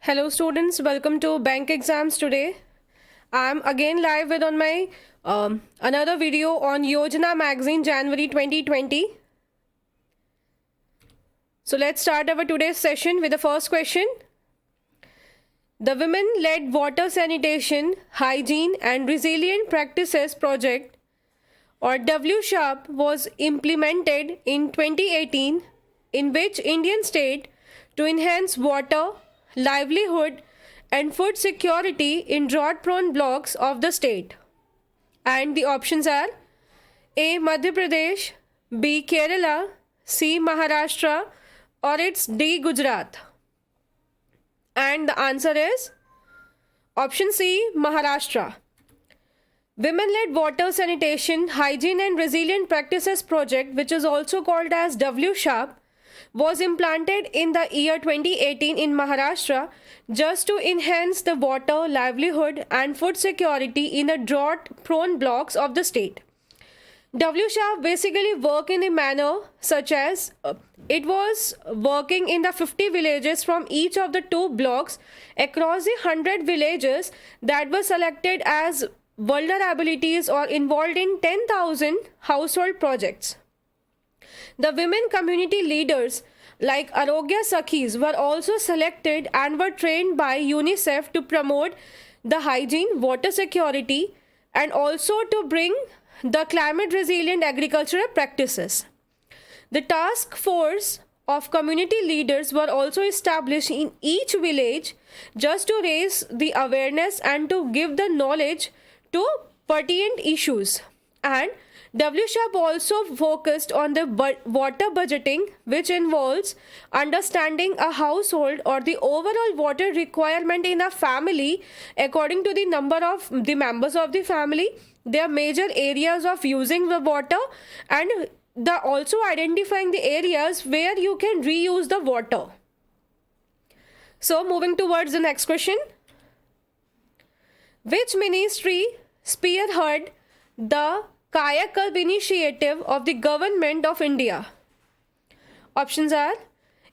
Hello students, welcome to bank exams today. I'm again live with on my another video on Yojana magazine January 2020. So let's start our today's session with the first question. The Women-led Water Sanitation, Hygiene and Resilient Practices Project or WSHAP was implemented in 2018 in which Indian state to enhance water, livelihood and food security in drought-prone blocks of the state. And the options are A. Madhya Pradesh, B. Kerala, C. Maharashtra or it's D. Gujarat. And the answer is option C. Maharashtra. Women-led Water Sanitation, Hygiene and Resilient Practices Project, which is also called as WSHAP, was implanted in the year 2018 in Maharashtra just to enhance the water, livelihood and food security in the drought-prone blocks of the state. WSHAP basically work in a manner such as it was working in the 50 villages from each of the two blocks across the 100 villages that were selected as vulnerabilities or involved in 10,000 household projects. The women community leaders like Arogya Sakhis were also selected and were trained by UNICEF to promote the hygiene, water security and also to bring the climate resilient agricultural practices. The task force of community leaders were also established in each village just to raise the awareness and to give the knowledge to pertinent issues. And WSHAP also focused on the water budgeting, which involves understanding a household or the overall water requirement in a family according to the number of the members of the family, their major areas of using the water, and the also identifying the areas where you can reuse the water. So moving towards the next question. Which ministry spearheaded the Kayakalp initiative of the Government of India? Options are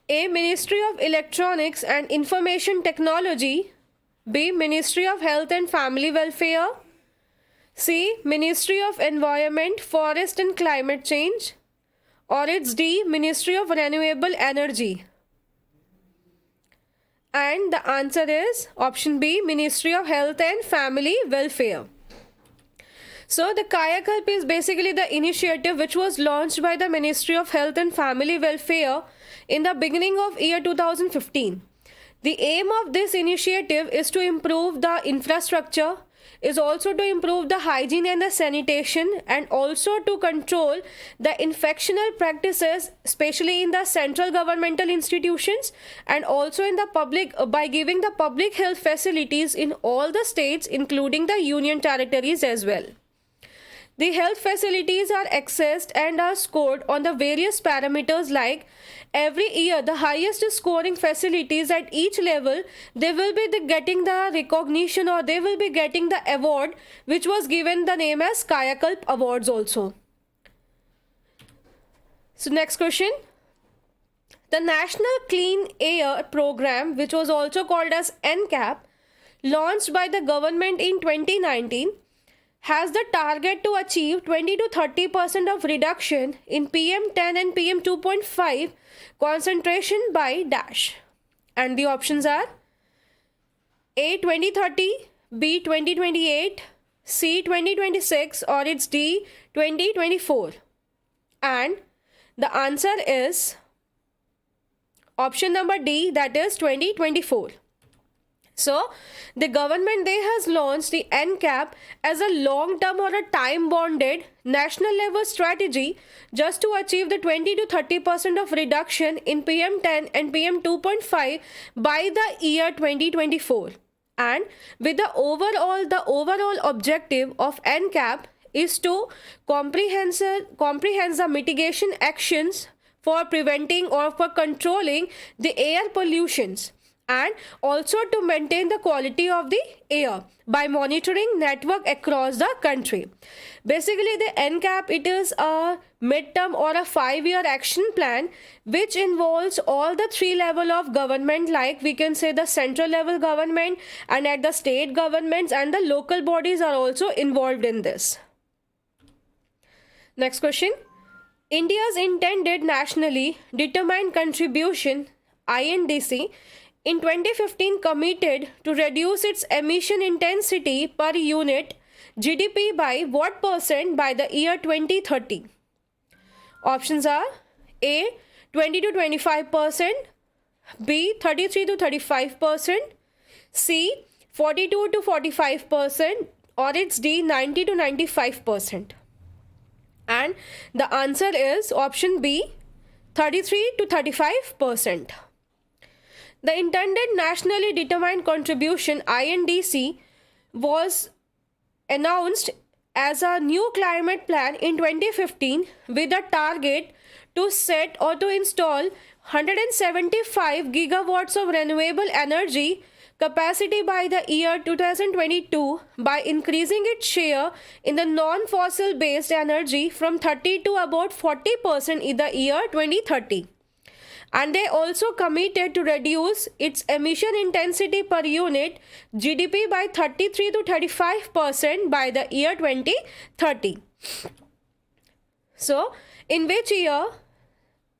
A. Ministry of Electronics and Information Technology, B. Ministry of Health and Family Welfare, C. Ministry of Environment, Forest and Climate Change, or it's D. Ministry of Renewable Energy. And the answer is option B. Ministry of Health and Family Welfare. So the Kayakalp is basically the initiative which was launched by the Ministry of Health and Family Welfare in the beginning of year 2015. The aim of this initiative is to improve the infrastructure, is also to improve the hygiene and the sanitation, and also to control the infectional practices, especially in the central governmental institutions and also in the public by giving the public health facilities in all the states including the union territories as well. The health facilities are accessed and are scored on the various parameters like every year the highest scoring facilities at each level, they will be getting the recognition or they will be getting the award which was given the name as Kayakalp Awards also. So next question. The National Clean Air Program, which was also called as NCAP, launched by the government in 2019, has the target to achieve 20 to 30% of reduction in PM10 and PM2.5 concentration by dash. And the options are A. 2030, B. 2028, C. 2026 or it's D. 2024. And the answer is option number D, that is 2024. So, the government has launched the NCAP as a long-term or a time-bonded national level strategy just to achieve the 20 to 30% of reduction in PM10 and PM2.5 by the year 2024. And with the overall objective of NCAP is to comprehend the mitigation actions for preventing or for controlling the air pollutions, and also to maintain the quality of the air by monitoring network across the country. Basically, the NCAP, it is a midterm or a 5-year action plan which involves all the three level of government, like we can say the central level government, and at the state governments and the local bodies are also involved in this. Next question. India's intended nationally determined contribution INDC in 2015 committed to reduce its emission intensity per unit GDP by what percent by the year 2030? Options are A 20 to 25%, B 33 to 35%, C 42 to 45%, or it's D 90 to 95%. And the answer is option B 33 to 35%. The intended nationally determined contribution INDC was announced as a new climate plan in 2015 with a target to set or to install 175 gigawatts of renewable energy capacity by the year 2022 by increasing its share in the non-fossil based energy from 30 to about 40% in the year 2030. And they also committed to reduce its emission intensity per unit GDP by 33 to 35% by the year 2030. So, in which year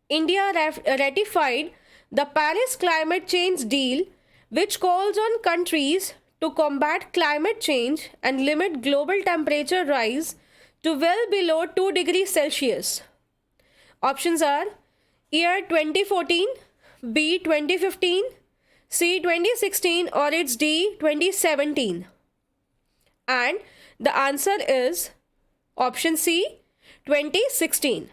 India ratified the Paris Climate Change Deal, which calls on countries to combat climate change and limit global temperature rise to well below 2 degrees Celsius. Options are year 2014, B 2015, C 2016, or it's D 2017. And the answer is option C 2016.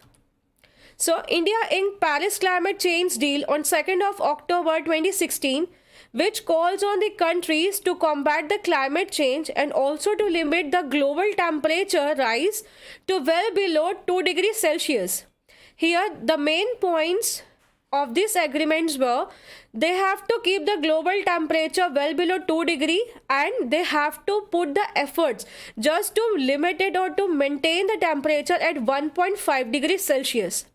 So India inked Paris Climate Change Deal on 2nd of October 2016, which calls on the countries to combat the climate change and also to limit the global temperature rise to well below 2 degrees Celsius. Here, the main points of these agreements were they have to keep the global temperature well below 2 degree and they have to put the efforts just to limit it or to maintain the temperature at 1.5 degrees Celsius.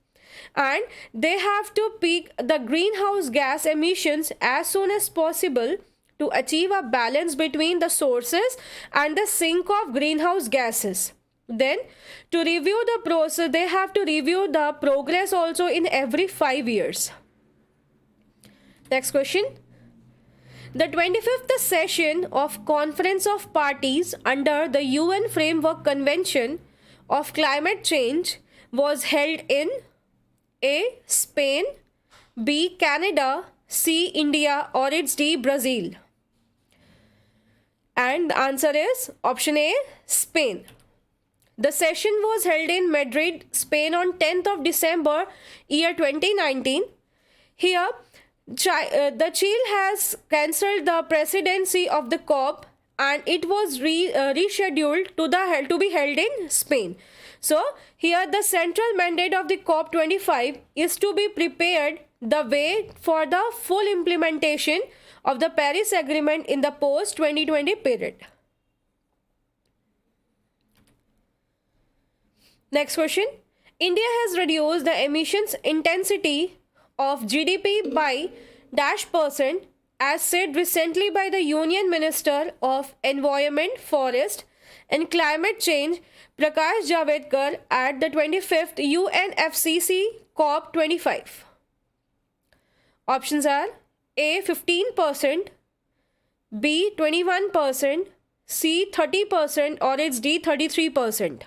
And they have to peak the greenhouse gas emissions as soon as possible to achieve a balance between the sources and the sink of greenhouse gases. Then, to review the process, they have to review the progress also in every 5 years. Next question. The 25th session of Conference of Parties under the UN Framework Convention of Climate Change was held in A. Spain, B. Canada, C. India, or it's D. Brazil. And the answer is option A. Spain. The session was held in Madrid, Spain on 10th of December, year 2019. Here, the Chile has cancelled the presidency of the COP and it was rescheduled to be held in Spain. So, here the central mandate of the COP25 is to be prepared the way for the full implementation of the Paris Agreement in the post-2020 period. Next question. India has reduced the emissions intensity of GDP by -% as said recently by the Union Minister of Environment, Forest and Climate Change Prakash Javadekar at the 25th UNFCCC COP25. Options are A 15%, B 21%, C 30%, or it's D 33%.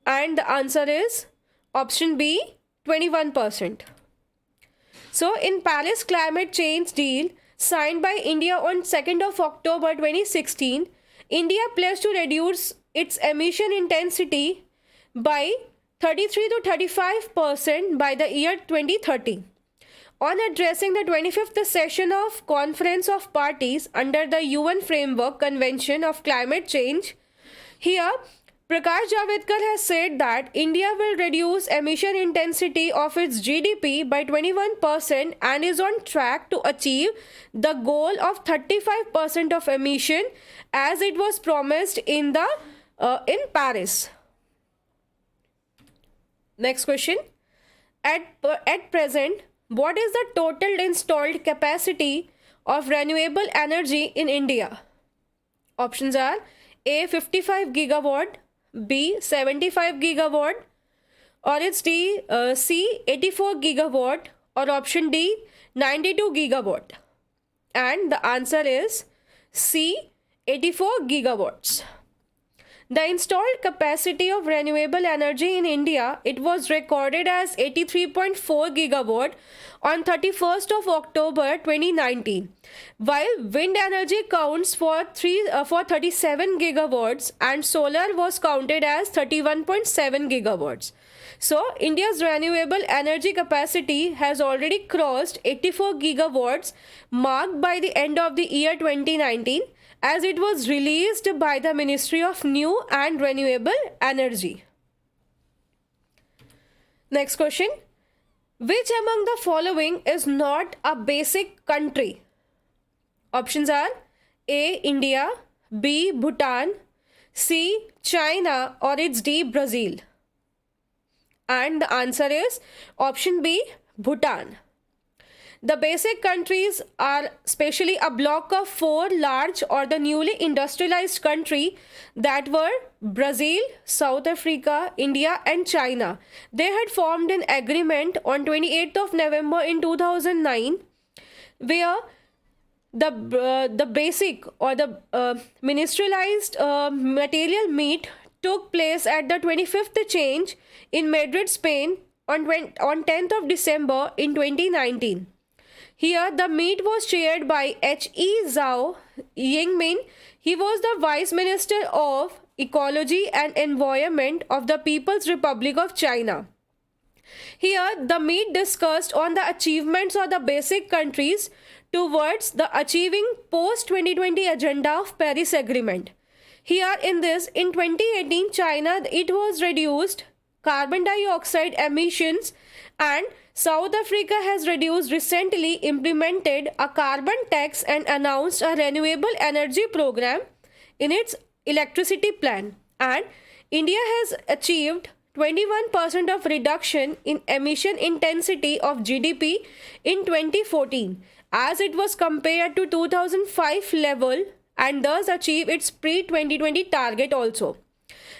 And the answer is option B 21%. So in Paris Climate Change Deal signed by India on 2nd of October 2016, India pledged to reduce its emission intensity by 33 to 35% by the year 2030. On addressing the 25th session of Conference of Parties under the UN Framework Convention of Climate Change, here Prakash Javadekar has said that India will reduce emission intensity of its GDP by 21% and is on track to achieve the goal of 35% of emission as it was promised in Paris. Next question. At present, what is the total installed capacity of renewable energy in India? Options are A 55 gigawatt, B 75 gigawatt, or it's C 84 gigawatt, or option D 92 gigawatt. And the answer is C 84 gigawatts. The installed capacity of renewable energy in India, it was recorded as 83.4 gigawatt on 31st of October 2019, while wind energy counts for 37 gigawatts and solar was counted as 31.7 gigawatts. So, India's renewable energy capacity has already crossed 84 gigawatts marked by the end of the year 2019, as it was released by the Ministry of New and Renewable Energy. Next question. Which among the following is not a basic country? Options are A. India, B. Bhutan, C. China, or it's D. Brazil. And the answer is option B. Bhutan. The basic countries are specially a block of 4 large or the newly industrialized country that were Brazil, South Africa, India and China. They had formed an agreement on 28th of November in 2009 where the basic or the ministerialized material meet took place at the 25th change in Madrid, Spain on 10th of December in 2019. Here, the meet was chaired by H.E. Zhao Yingmin. He was the Vice Minister of Ecology and Environment of the People's Republic of China. Here, the meet discussed on the achievements of the basic countries towards the achieving post-2020 agenda of Paris Agreement. Here in 2018, China, it was reduced carbon dioxide emissions, and South Africa has recently implemented a carbon tax and announced a renewable energy program in its electricity plan. And India has achieved 21% of reduction in emission intensity of GDP in 2014 as it was compared to 2005 level, and thus achieve its pre-2020 target also.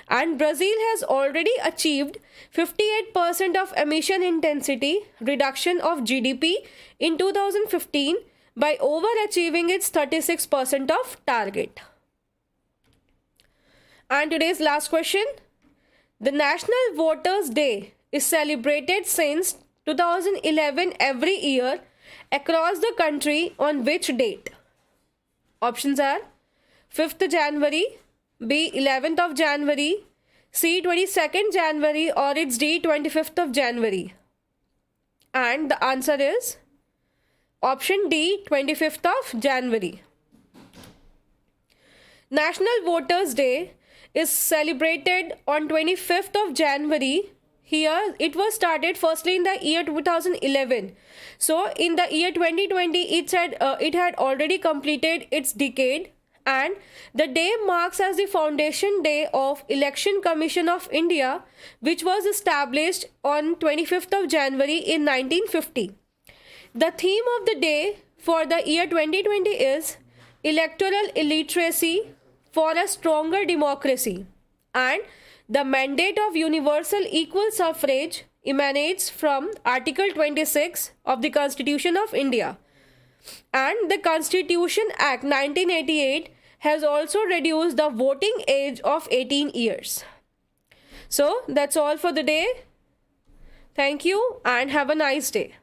And Brazil has already achieved 58% of emission intensity reduction of GDP in 2015 by overachieving its 36% of target. And today's last question. The National Voters' Day is celebrated since 2011 every year across the country on which date? Options are 5th January, B. 11th of January, C. 22nd January, or it's D. 25th of January. And the answer is option D. 25th of January. National Voters' Day is celebrated on 25th of January. Here it was started firstly in the year 2011. So in the year 2020 it had already completed its decade, and the day marks as the foundation day of Election Commission of India, which was established on 25th of January in 1950. The theme of the day for the year 2020 is Electoral Illiteracy for a Stronger Democracy, and the mandate of universal equal suffrage emanates from Article 26 of the Constitution of India. And the Constitution Act 1988 has also reduced the voting age of 18 years. So that's all for the day. Thank you and have a nice day.